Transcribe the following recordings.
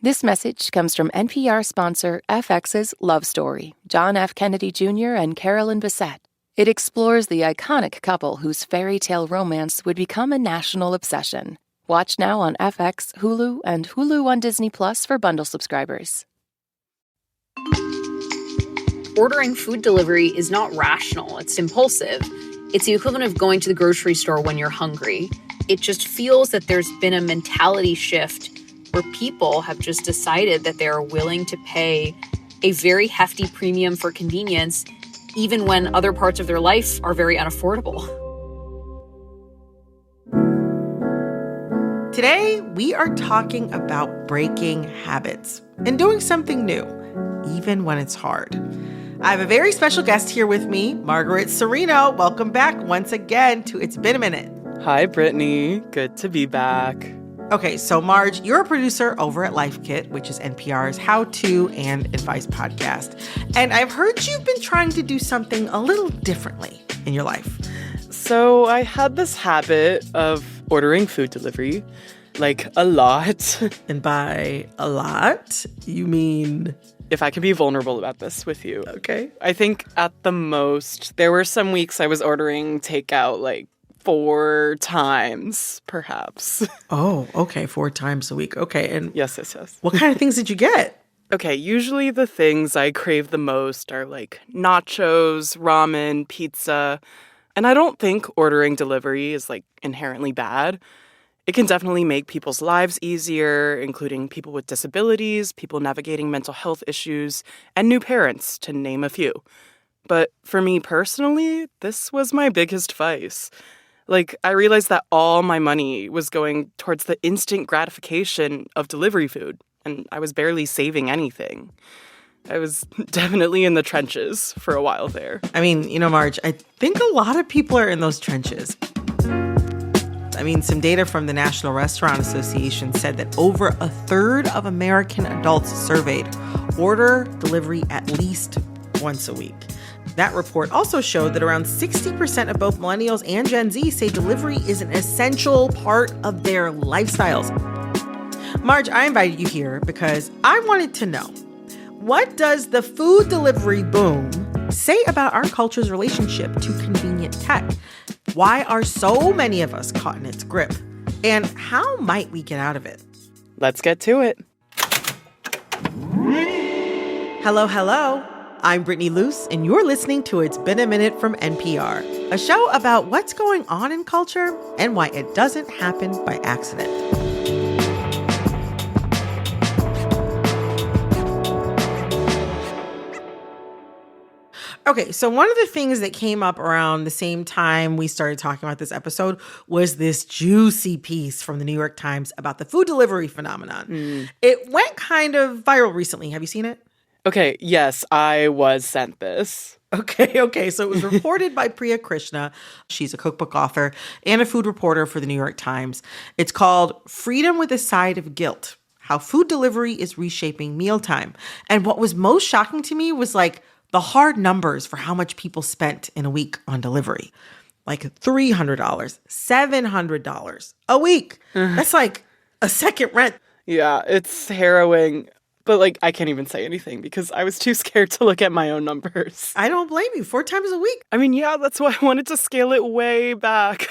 This message comes from NPR sponsor FX's Love Story, John F. Kennedy Jr. and Carolyn Bessette. It explores the iconic couple whose fairy tale romance would become a national obsession. Watch now on FX, Hulu, and Hulu on Disney Plus for bundle subscribers. Ordering food delivery is not rational. It's impulsive. It's the equivalent of going to the grocery store when you're hungry. It just feels that there's been a mentality shift where people have just decided that they're willing to pay a very hefty premium for convenience, even when other parts of their life are very unaffordable. Today, we are talking about breaking habits and doing something new, even when it's hard. I have a very special guest here with me, Margaret Cirino. Welcome back once again to It's Been a Minute. Hi, Brittany. Good to be back. Okay, so Marge, you're a producer over at Life Kit, which is NPR's how-to and advice podcast. And I've heard you've been trying to do something a little differently in your life. So I had this habit of ordering food delivery, like a lot. And by a lot, you mean? If I can be vulnerable about this with you. Okay. I think at the most, there were some weeks I was ordering takeout like 4 times, perhaps. Oh, okay. 4 times a week. Okay. And Yes. what kind of things did you get? Okay, usually the things I crave the most are like nachos, ramen, pizza. And I don't think ordering delivery is like inherently bad. It can definitely make people's lives easier, including people with disabilities, people navigating mental health issues, and new parents, to name a few. But for me personally, this was my biggest vice. Like, I realized that all my money was going towards the instant gratification of delivery food, and I was barely saving anything. I was definitely in the trenches for a while there. I mean, Marge, I think a lot of people are in those trenches. I mean, some data from the National Restaurant Association said that over a third of American adults surveyed order delivery at least once a week. That report also showed that around 60% of both millennials and Gen Z say delivery is an essential part of their lifestyles. Marge, I invited you here because I wanted to know, what does the food delivery boom say about our culture's relationship to convenient tech? Why are so many of us caught in its grip? And how might we get out of it? Let's get to it. Hello. I'm Brittany Luce, and you're listening to It's Been a Minute from NPR, a show about what's going on in culture and why it doesn't happen by accident. Okay, so one of the things that came up around the same time we started talking about this episode was this juicy piece from the New York Times about the food delivery phenomenon. It went kind of viral recently. Have you seen it? Okay, yes, I was sent this. Okay. So it was reported by Priya Krishna. She's a cookbook author and a food reporter for the New York Times. It's called Freedom with a Side of Guilt: How Food Delivery is Reshaping Mealtime. And what was most shocking to me was like the hard numbers for how much people spent in a week on delivery. Like $300, $700 a week. That's like a second rent. Yeah, it's harrowing. But, like, I can't even say anything because I was too scared to look at my own numbers. I don't blame you. 4 times a week. I mean, yeah, that's why I wanted to scale it way back.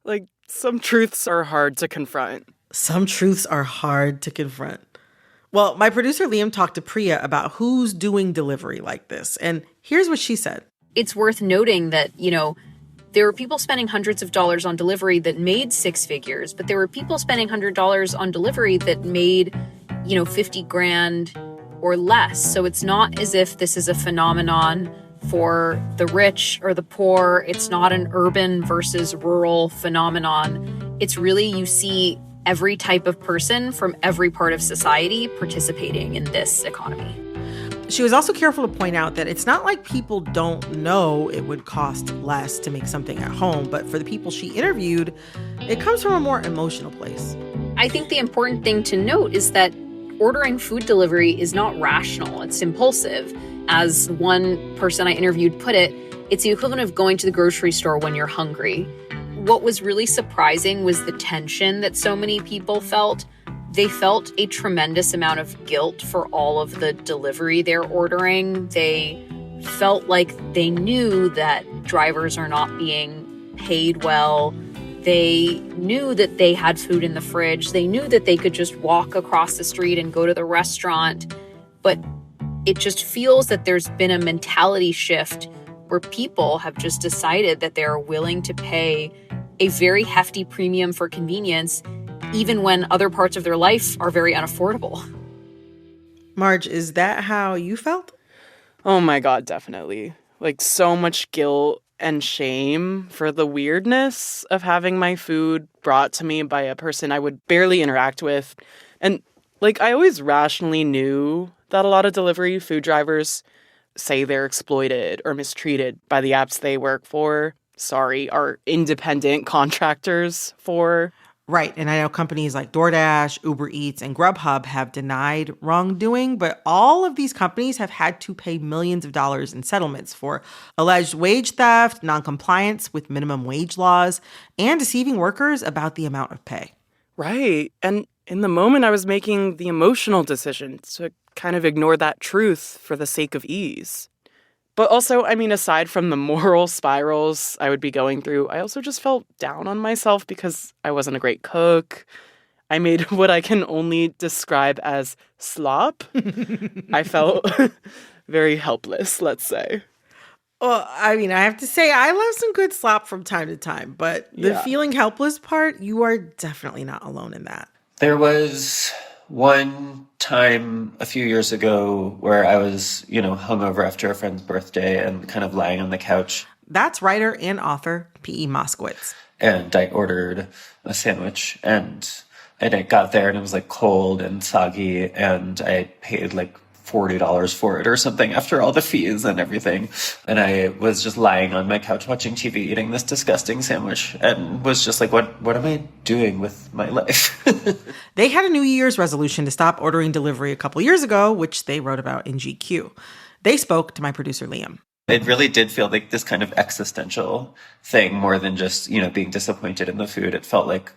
Like, some truths are hard to confront. Some truths are hard to confront. Well, my producer Liam talked to Priya about who's doing delivery like this. And here's what she said. It's worth noting that, there were people spending hundreds of dollars on delivery that made 6 figures, but there were people spending $100 on delivery that made, $50,000 or less. So it's not as if this is a phenomenon for the rich or the poor. It's not an urban versus rural phenomenon. It's really, you see every type of person from every part of society participating in this economy. She was also careful to point out that it's not like people don't know it would cost less to make something at home, but for the people she interviewed, it comes from a more emotional place. I think the important thing to note is that ordering food delivery is not rational. It's impulsive. As one person I interviewed put it, it's the equivalent of going to the grocery store when you're hungry. What was really surprising was the tension that so many people felt They felt a tremendous amount of guilt for all of the delivery they're ordering. They felt like they knew that drivers are not being paid well. They knew that they had food in the fridge. They knew that they could just walk across the street and go to the restaurant. But it just feels that there's been a mentality shift where people have just decided that they're willing to pay a very hefty premium for convenience, even when other parts of their life are very unaffordable. Marge, is that how you felt? Oh my God, definitely. Like so much guilt and shame for the weirdness of having my food brought to me by a person I would barely interact with. And like I always rationally knew that a lot of delivery food drivers say they're exploited or mistreated by the apps they work for. Sorry, are independent contractors for. Right. And I know companies like DoorDash, Uber Eats, and Grubhub have denied wrongdoing, but all of these companies have had to pay millions of dollars in settlements for alleged wage theft, noncompliance with minimum wage laws, and deceiving workers about the amount of pay. Right. And in the moment, I was making the emotional decision to kind of ignore that truth for the sake of ease. But also, I mean, aside from the moral spirals I would be going through, I also just felt down on myself because I wasn't a great cook. I made what I can only describe as slop. I felt very helpless, let's say. Well, I mean, I have to say, I love some good slop from time to time, but the feeling helpless part, you are definitely not alone in that. There was one time a few years ago where I was, hungover after a friend's birthday and kind of lying on the couch. That's writer and author P.E. Moskowitz. And I ordered a sandwich and it got there and it was like cold and soggy and I paid like $40 for it or something after all the fees and everything. And I was just lying on my couch watching TV, eating this disgusting sandwich and was just like, what am I doing with my life? They had a New Year's resolution to stop ordering delivery a couple years ago, which they wrote about in GQ. They spoke to my producer, Liam. It really did feel like this kind of existential thing more than just, being disappointed in the food. It felt like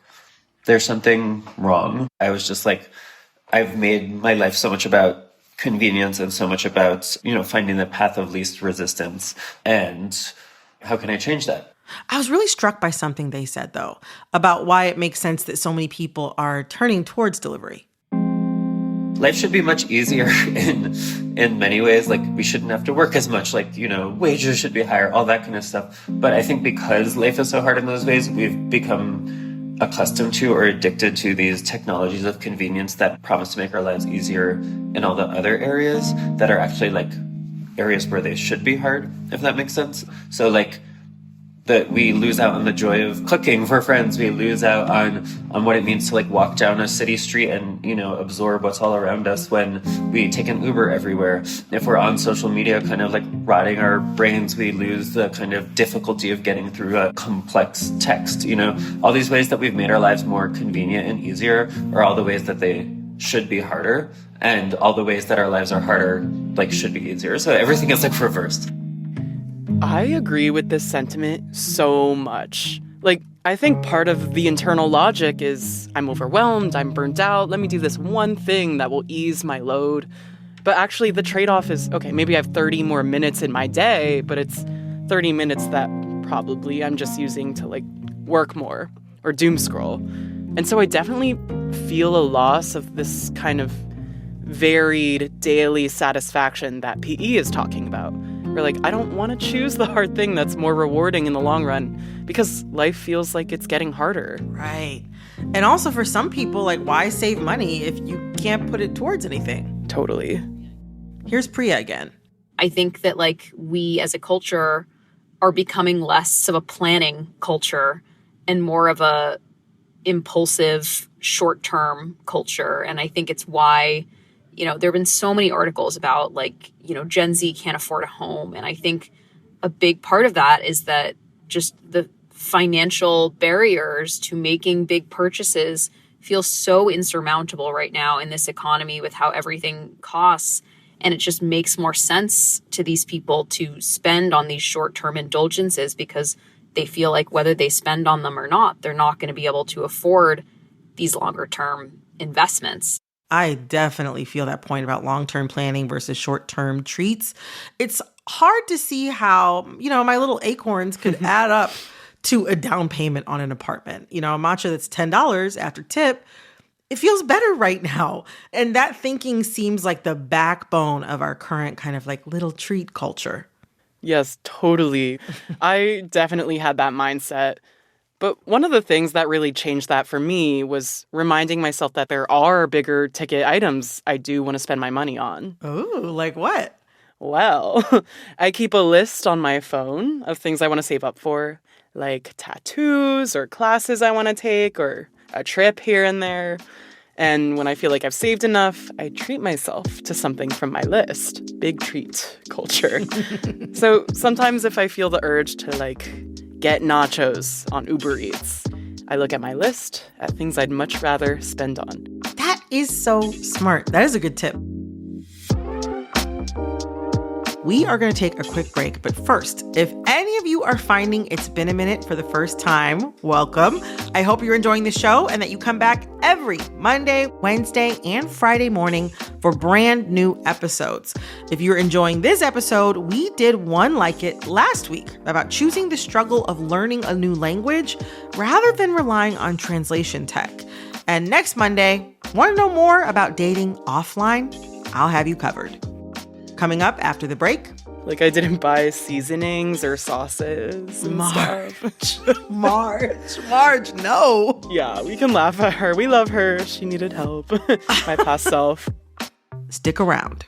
there's something wrong. I was just like, I've made my life so much about convenience and so much about, finding the path of least resistance. And how can I change that? I was really struck by something they said, though, about why it makes sense that so many people turning towards delivery. Life should be much easier in many ways. Like, we shouldn't have to work as much. Like, wages should be higher, all that kind of stuff. But I think because life is so hard in those ways, we've become accustomed to or addicted to these technologies of convenience that promise to make our lives easier in all the other areas that are actually like areas where they should be hard, if that makes sense. So like that we lose out on the joy of cooking for friends. We lose out on what it means to like walk down a city street and, absorb what's all around us when we take an Uber everywhere. If we're on social media kind of like rotting our brains, we lose the kind of difficulty of getting through a complex text. All these ways that we've made our lives more convenient and easier are all the ways that they should be harder, and all the ways that our lives are harder like should be easier. So everything is like reversed. I agree with this sentiment so much. Like, I think part of the internal logic is I'm overwhelmed, I'm burnt out, let me do this one thing that will ease my load. But actually the trade-off is, okay, maybe I have 30 more minutes in my day, but it's 30 minutes that probably I'm just using to like work more or doom scroll. And so I definitely feel a loss of this kind of varied daily satisfaction that PE is talking about. Where like, I don't want to choose the hard thing that's more rewarding in the long run because life feels like it's getting harder. Right. And also for some people, like, why save money if you can't put it towards anything? Totally. Here's Priya again. I think that like we as a culture are becoming less of a planning culture and more of a impulsive short-term culture. And I think it's why there have been so many articles about like, Gen Z can't afford a home. And I think a big part of that is that just the financial barriers to making big purchases feel so insurmountable right now in this economy with how everything costs. And it just makes more sense to these people to spend on these short-term indulgences because they feel like whether they spend on them or not, they're not going to be able to afford these longer-term investments. I definitely feel that point about long-term planning versus short-term treats. It's hard to see how, my little acorns could add up to a down payment on an apartment. A matcha that's $10 after tip, it feels better right now. And that thinking seems like the backbone of our current kind of like little treat culture. Yes, totally. I definitely had that mindset. But one of the things that really changed that for me was reminding myself that there are bigger ticket items I do want to spend my money on. Ooh, like what? Well, I keep a list on my phone of things I want to save up for, like tattoos or classes I want to take or a trip here and there. And when I feel like I've saved enough, I treat myself to something from my list. Big treat culture. So sometimes if I feel the urge to get nachos on Uber Eats, I look at my list at things I'd much rather spend on. That is so smart. That is a good tip. We are going to take a quick break, but first, if any of you are finding It's Been a Minute for the first time, welcome. I hope you're enjoying the show and that you come back every Monday, Wednesday, and Friday morning for brand new episodes. If you're enjoying this episode, we did one like it last week about choosing the struggle of learning a new language rather than relying on translation tech. And next Monday, want to know more about dating offline? I'll have you covered. Coming up after the break. Like I didn't buy seasonings or sauces and stuff. Marge, no. Yeah, we can laugh at her. We love her. She needed help. My past self. Stick around.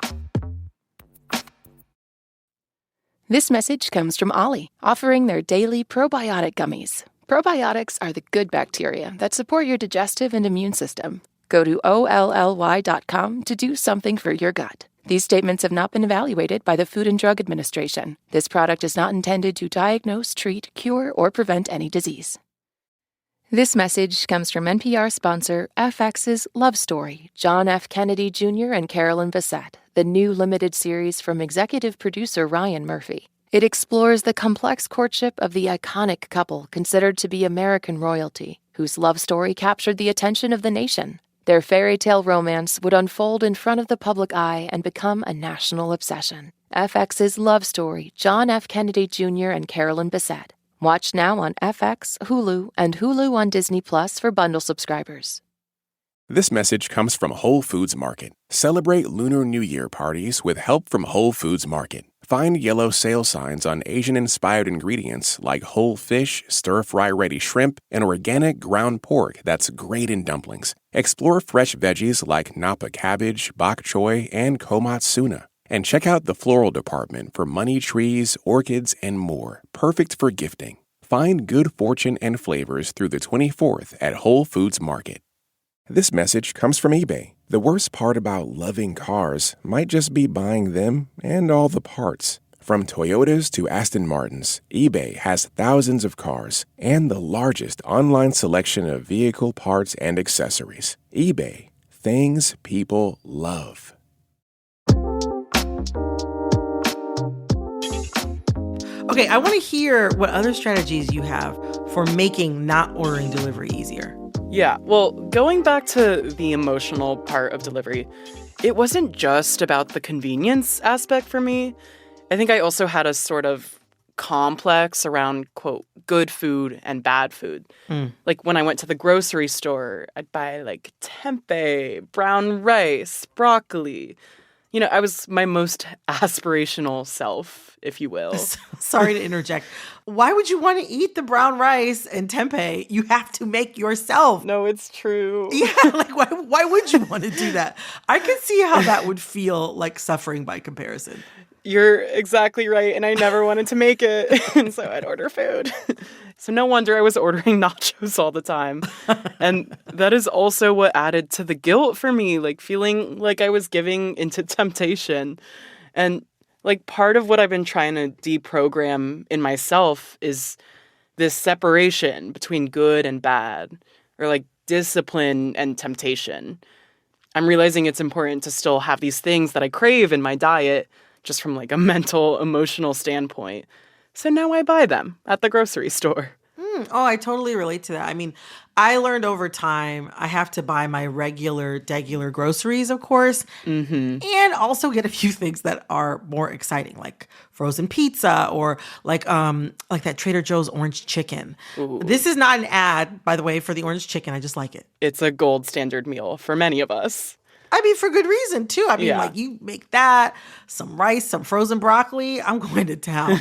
This message comes from Ollie, offering their daily probiotic gummies. Probiotics are the good bacteria that support your digestive and immune system. Go to OLLY.com to do something for your gut. These statements have not been evaluated by the Food and Drug Administration. This product is not intended to diagnose, treat, cure, or prevent any disease. This message comes from NPR sponsor FX's Love Story, John F. Kennedy Jr. and Carolyn Bessette, the new limited series from executive producer Ryan Murphy. It explores the complex courtship of the iconic couple considered to be American royalty, whose love story captured the attention of the nation. Their fairy tale romance would unfold in front of the public eye and become a national obsession. FX's Love Story, John F. Kennedy Jr. and Carolyn Bessette. Watch now on FX, Hulu, and Hulu on Disney Plus for bundle subscribers. This message comes from Whole Foods Market. Celebrate Lunar New Year parties with help from Whole Foods Market. Find yellow sale signs on Asian-inspired ingredients like whole fish, stir-fry ready shrimp, and organic ground pork that's great in dumplings. Explore fresh veggies like napa cabbage, bok choy, and komatsuna. And check out the floral department for money trees, orchids, and more. Perfect for gifting. Find good fortune and flavors through the 24th at Whole Foods Market. This message comes from eBay. The worst part about loving cars might just be buying them and all the parts. From Toyotas to Aston Martins, eBay has thousands of cars and the largest online selection of vehicle parts and accessories. eBay, things people love. Okay, I want to hear what other strategies you have for making not ordering delivery easier. Yeah, well, going back to the emotional part of delivery, it wasn't just about the convenience aspect for me. I think I also had a sort of complex around, quote, good food and bad food. Like when I went to the grocery store, I'd buy tempeh, brown rice, broccoli. I was my most aspirational self, if you will. Sorry to interject. Why would you want to eat the brown rice and tempeh? You have to make yourself. No, it's true. Yeah, why would you want to do that? I can see how that would feel like suffering by comparison. You're exactly right, and I never wanted to make it, and so I'd order food. So no wonder I was ordering nachos all the time. And that is also what added to the guilt for me, feeling like I was giving into temptation. And part of what I've been trying to deprogram in myself is this separation between good and bad, or discipline and temptation. I'm realizing it's important to still have these things that I crave in my diet, just from a mental, emotional standpoint. So now I buy them at the grocery store. Oh, I totally relate to that. I mean, I learned over time I have to buy my degular groceries, of course, and also get a few things that are more exciting, like frozen pizza or like that Trader Joe's orange chicken. Ooh. This is not an ad, by the way, for the orange chicken. I just like it. It's a gold standard meal for many of us. I mean, for good reason, too. I mean, Yeah. like, you make that, some rice, some frozen broccoli, I'm going to town.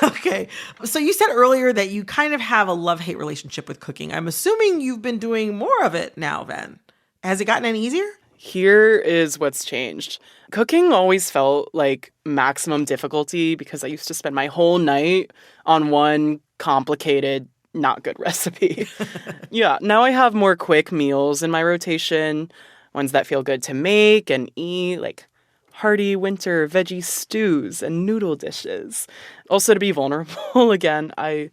Okay. So you said earlier that you kind of have a love-hate relationship with cooking. I'm assuming you've been doing more of it now, then. Has it gotten any easier? Here is what's changed. Cooking always felt like maximum difficulty because I used to spend my whole night on one complicated, not good recipe. Yeah, now I have more quick meals in my rotation, ones that feel good to make and eat, like hearty winter veggie stews and noodle dishes. Also, to be vulnerable again, I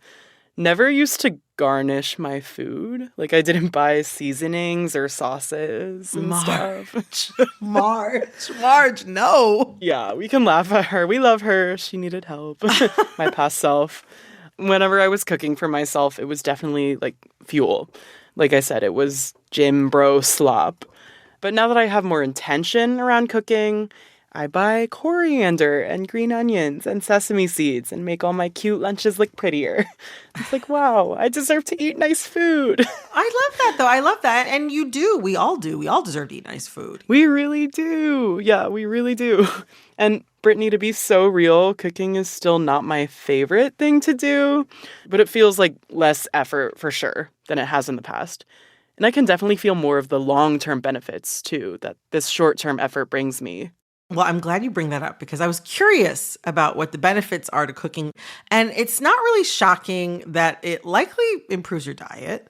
never used to garnish my food. Like, I didn't buy seasonings or sauces and stuff. Marge, no. Yeah, we can laugh at her. We love her. She needed help. My past self. Whenever I was cooking for myself, it was definitely like fuel. Like I said, it was gym bro slop. But now that I have more intention around cooking, I buy coriander and green onions and sesame seeds and make all my cute lunches look prettier. It's like, wow, I deserve to eat nice food. I love that, though. I love that. And you do. We all do. We all deserve to eat nice food. We really do. Yeah, we really do. And Brittany, to be so real, cooking is still not my favorite thing to do, but it feels like less effort for sure than it has in the past. And I can definitely feel more of the long-term benefits, too, that this short-term effort brings me. Well, I'm glad you bring that up because I was curious about what the benefits are to cooking. And it's not really shocking that it likely improves your diet.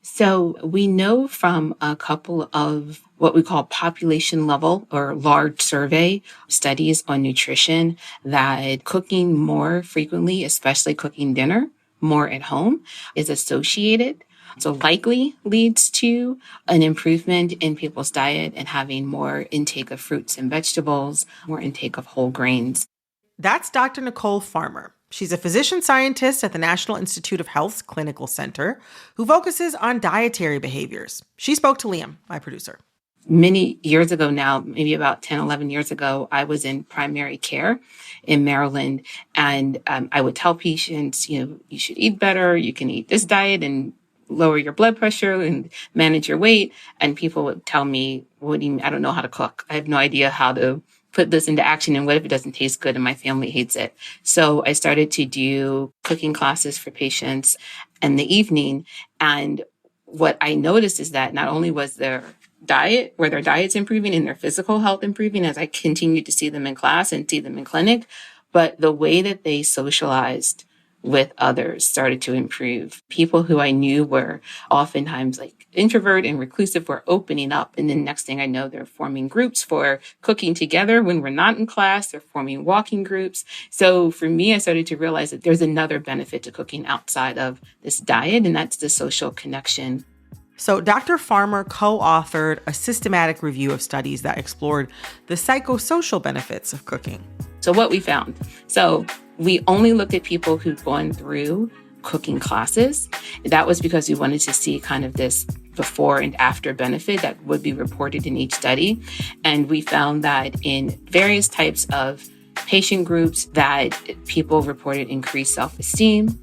So we know from a couple of what we call population level or large survey studies on nutrition that cooking more frequently, especially cooking dinner more at home, is associated. So likely leads to an improvement in people's diet and having more intake of fruits and vegetables, more intake of whole grains. That's Dr. Nicole Farmer. She's a physician scientist at the National Institute of Health's Clinical Center who focuses on dietary behaviors. She spoke to Liam, my producer. Many years ago now, maybe about 10, 11 years ago, I was in primary care in Maryland. And I would tell patients, you should eat better. You can eat this diet and lower your blood pressure and manage your weight. And people would tell me, what do you mean? I don't know how to cook. I have no idea how to put this into action. And what if it doesn't taste good and my family hates it? So I started to do cooking classes for patients in the evening. And what I noticed is that not only was their diet's improving and their physical health improving as I continued to see them in class and see them in clinic, but the way that they socialized with others started to improve. People who I knew were oftentimes like introvert and reclusive were opening up. And then next thing I know, they're forming groups for cooking together when we're not in class. They're forming walking groups. So for me, I started to realize that there's another benefit to cooking outside of this diet, and that's the social connection. So Dr. Farmer co-authored a systematic review of studies that explored the psychosocial benefits of cooking. So what we found. So we only looked at people who'd gone through cooking classes. That was because we wanted to see kind of this before and after benefit that would be reported in each study. And we found that in various types of patient groups that people reported increased self-esteem.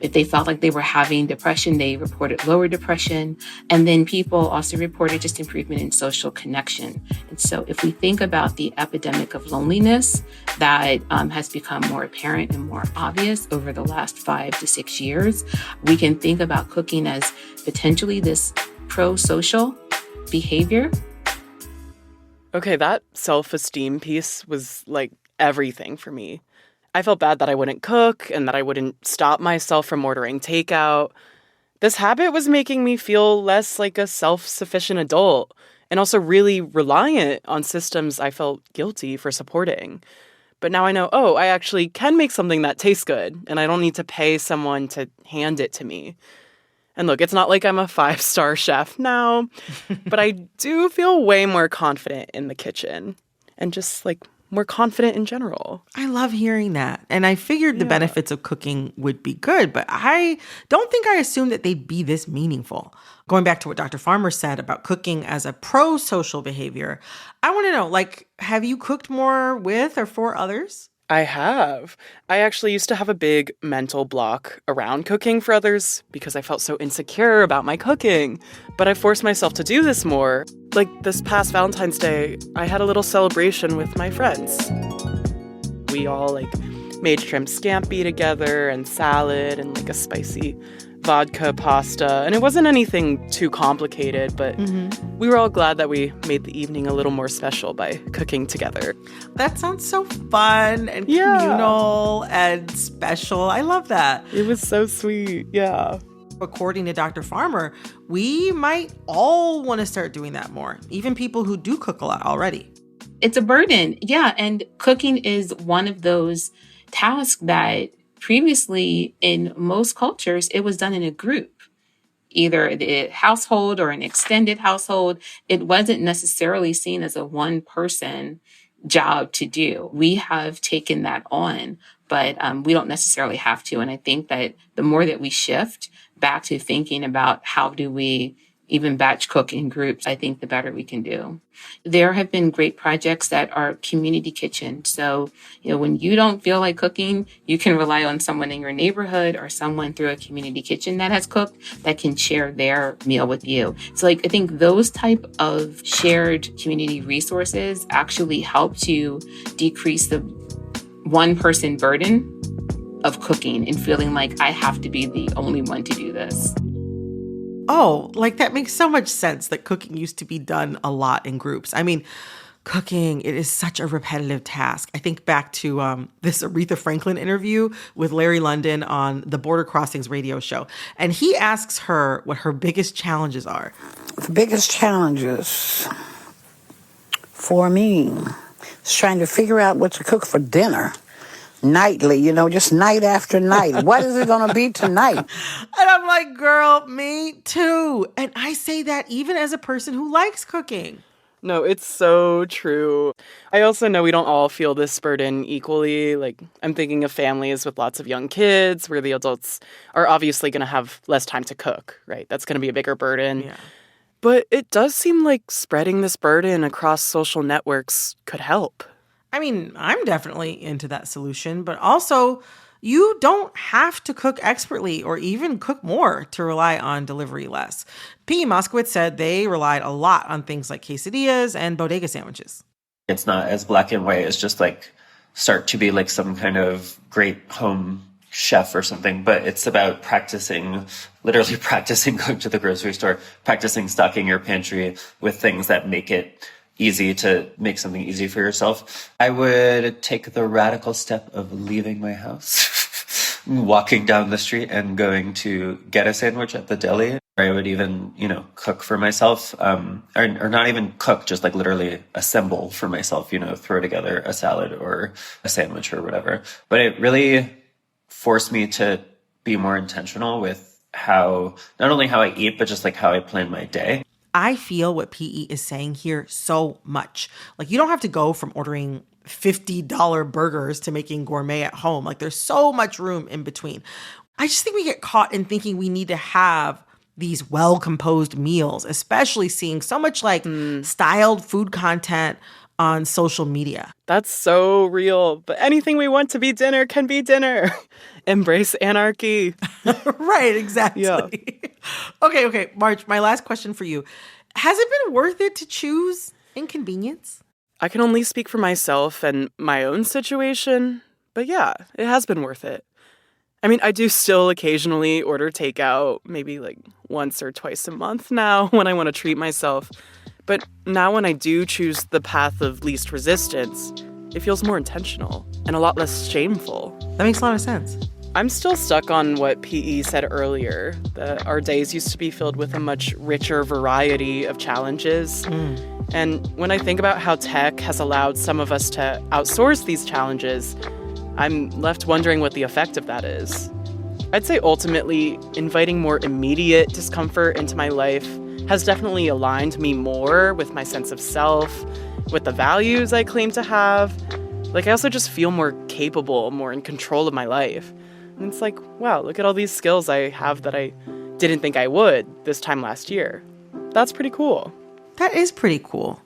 If they felt like they were having depression, they reported lower depression. And then people also reported just improvement in social connection. And so if we think about the epidemic of loneliness that has become more apparent and more obvious over the last 5 to 6 years, we can think about cooking as potentially this pro-social behavior. Okay, that self-esteem piece was like everything for me. I felt bad that I wouldn't cook and that I wouldn't stop myself from ordering takeout. This habit was making me feel less like a self-sufficient adult and also really reliant on systems I felt guilty for supporting. But now I know, I actually can make something that tastes good and I don't need to pay someone to hand it to me. And look, it's not like I'm a 5-star chef now, but I do feel way more confident in the kitchen and just like more confident in general. I love hearing that. And I figured the benefits of cooking would be good, but I don't think I assumed that they'd be this meaningful. Going back to what Dr. Farmer said about cooking as a pro-social behavior, I want to know, like, have you cooked more with or for others? I have. I actually used to have a big mental block around cooking for others because I felt so insecure about my cooking. But I forced myself to do this more. Like this past Valentine's Day, I had a little celebration with my friends. We all made shrimp scampi together and salad and a spicy vodka pasta. And it wasn't anything too complicated, but we were all glad that we made the evening a little more special by cooking together. That sounds so fun and communal and special. I love that. It was so sweet. Yeah. According to Dr. Farmer, we might all want to start doing that more, even people who do cook a lot already. It's a burden. Yeah. And cooking is one of those tasks that previously in most cultures, it was done in a group, either the household or an extended household. It wasn't necessarily seen as a one-person job to do. We have taken that on, but we don't necessarily have to. And I think that the more that we shift back to thinking about how do we even batch cook in groups, I think the better we can do. There have been great projects that are community kitchen. So, when you don't feel like cooking, you can rely on someone in your neighborhood or someone through a community kitchen that has cooked that can share their meal with you. So I think those type of shared community resources actually help to decrease the one-person burden of cooking and feeling like I have to be the only one to do this. Oh, that makes so much sense that cooking used to be done a lot in groups. I mean, cooking, it is such a repetitive task. I think back to this Aretha Franklin interview with Larry London on the Border Crossings radio show. And he asks her what her biggest challenges are. The biggest challenges for me is trying to figure out what to cook for dinner. Nightly, just night after night. What is it going to be tonight? And I'm like, girl, me too. And I say that even as a person who likes cooking. No, it's so true. I also know we don't all feel this burden equally. I'm thinking of families with lots of young kids where the adults are obviously going to have less time to cook, right? That's going to be a bigger burden. Yeah. But it does seem like spreading this burden across social networks could help. I mean, I'm definitely into that solution, but also you don't have to cook expertly or even cook more to rely on delivery less. P.E. Moskowitz said they relied a lot on things like quesadillas and bodega sandwiches. It's not as black and white as just start to be some kind of great home chef or something, but it's about literally practicing going to the grocery store, practicing stocking your pantry with things that make it easy to make something easy for yourself. I would take the radical step of leaving my house, walking down the street and going to get a sandwich at the deli. I would even, cook for myself, or not even cook, just literally assemble for myself, throw together a salad or a sandwich or whatever. But it really forced me to be more intentional with not only how I eat, but just how I plan my day. I feel what PE is saying here so much. You don't have to go from ordering $50 burgers to making gourmet at home. There's so much room in between. I just think we get caught in thinking we need to have these well-composed meals, especially seeing so much styled food content on social media. That's so real. But anything we want to be dinner can be dinner. Embrace anarchy. Right, exactly. Yeah. Okay, March, my last question for you. Has it been worth it to choose inconvenience? I can only speak for myself and my own situation, but yeah, it has been worth it. I mean, I do still occasionally order takeout, maybe once or twice a month now when I want to treat myself. But now when I do choose the path of least resistance, it feels more intentional and a lot less shameful. That makes a lot of sense. I'm still stuck on what PE said earlier, that our days used to be filled with a much richer variety of challenges. And when I think about how tech has allowed some of us to outsource these challenges, I'm left wondering what the effect of that is. I'd say ultimately, inviting more immediate discomfort into my life has definitely aligned me more with my sense of self with the values I claim to have. Like, I also just feel more capable, more in control of my life. And it's like, wow, look at all these skills I have that I didn't think I would this time last year. That's pretty cool. That is pretty cool.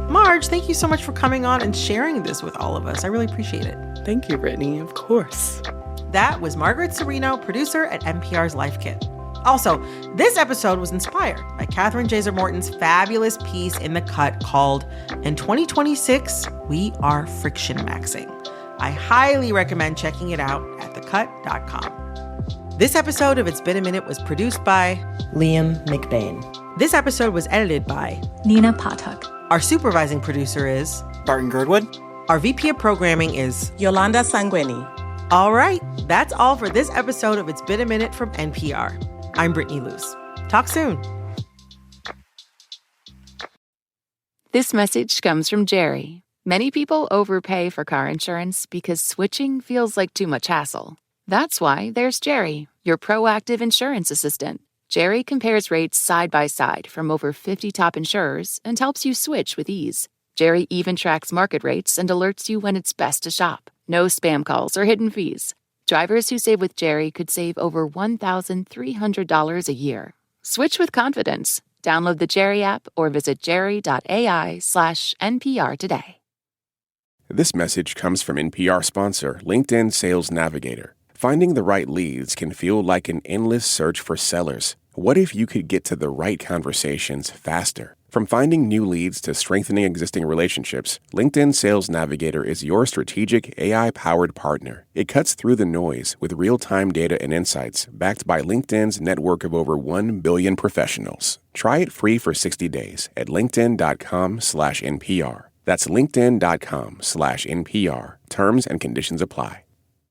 Marge, thank you so much for coming on and sharing this with all of us. I really appreciate it. Thank you, Brittany. Of course. That was Margaret Serino, producer at NPR's Life Kit. Also, this episode was inspired by Catherine Jaser Morton's fabulous piece in The Cut called In 2026, We Are Friction Maxing. I highly recommend checking it out at thecut.com. This episode of It's Been a Minute was produced by Liam McBain. This episode was edited by Nina Patak. Our supervising producer is Barton Girdwood. Our VP of programming is Yolanda Sanguini. All right, that's all for this episode of It's Been a Minute from NPR. I'm Brittany Luce. Talk soon. This message comes from Jerry. Many people overpay for car insurance because switching feels like too much hassle. That's why there's Jerry, your proactive insurance assistant. Jerry compares rates side by side from over 50 top insurers and helps you switch with ease. Jerry even tracks market rates and alerts you when it's best to shop. No spam calls or hidden fees. Drivers who save with Jerry could save over $1,300 a year. Switch with confidence. Download the Jerry app or visit jerry.ai/NPR today. This message comes from NPR sponsor LinkedIn Sales Navigator. Finding the right leads can feel like an endless search for sellers. What if you could get to the right conversations faster? From finding new leads to strengthening existing relationships, LinkedIn Sales Navigator is your strategic AI-powered partner. It cuts through the noise with real-time data and insights backed by LinkedIn's network of over 1 billion professionals. Try it free for 60 days at linkedin.com/NPR. That's linkedin.com/NPR. Terms and conditions apply.